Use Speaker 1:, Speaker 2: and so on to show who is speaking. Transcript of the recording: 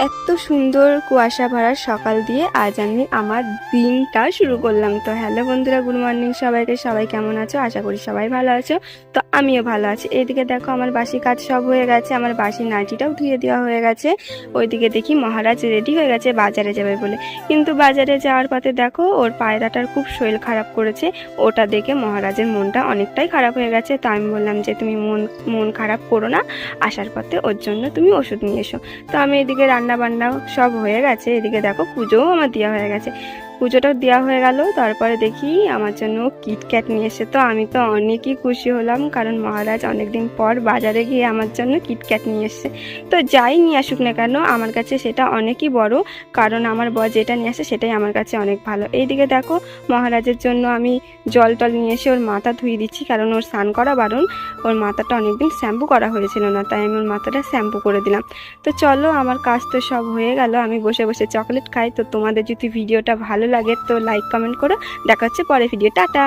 Speaker 1: এত সুন্দর কুয়াশা ভরা সকাল দিয়ে আজ আমি আমার দিনটা শুরু করলাম। তো হ্যালো বন্ধুরা, গুড মর্নিং সবাইকে। সবাই কেমন আছো? আশা করি সবাই ভালো আছো। তো আমিও ভালো আছি। এইদিকে দেখো আমার বাসি কাজ সব হয়ে গেছে, আমার বাসি নাইটিটাও ধুয়ে দেওয়া হয়ে গেছে। ওইদিকে দেখি মহারাজ রেডি হয়ে গেছে বাজারে যাবে বলে, কিন্তু বাজারে যাওয়ার পথে দেখো ওর পায়রাটার খুব শরীর খারাপ করেছে। ওটা দেখে মহারাজের মনটা অনেকটাই খারাপ হয়ে গেছে। তো আমি বললাম যে তুমি মন খারাপ করো না, আসার পথে ওর জন্য তুমি ওষুধ নিয়ে এসো। তো আমি এদিকে রান্না বান্না সব হয়ে গেছে, এদিকে দেখো পুজোও আমার দেওয়া হয়ে গেছে। পুজোটাও দেওয়া হয়ে গেল, তারপরে দেখি আমার জন্য কিটক্যাট নিয়ে এসে। তো আমি তো অনেকই খুশি হলাম, কারণ মহারাজ অনেকদিন পর বাজারে গিয়ে আমার জন্য কিটক্যাট নিয়ে এসছে। তো যাই নিয়ে আসুক না কেন আমার কাছে সেটা অনেকই বড়, কারণ আমার বর যেটা নিয়ে আসে সেটাই আমার কাছে অনেক ভালো। এইদিকে দেখো মহারাজের জন্য আমি জল টল নিয়ে এসে ওর মাথা ধুয়ে দিচ্ছি, কারণ ওর স্নান করা বারণ। ওর মাথাটা অনেকদিন শ্যাম্পু করা হয়েছিল না, তাই আমি ওর মাথাটা শ্যাম্পু করে দিলাম। তো চলো, আমার কাজ তো সব হয়ে গেল, আমি বসে বসে চকলেট খাই। তো তোমাদের যদি ভিডিওটা ভালো লাগে তো লাইক কমেন্ট করো। দেখা হচ্ছে পরে ভিডিও, টাটা।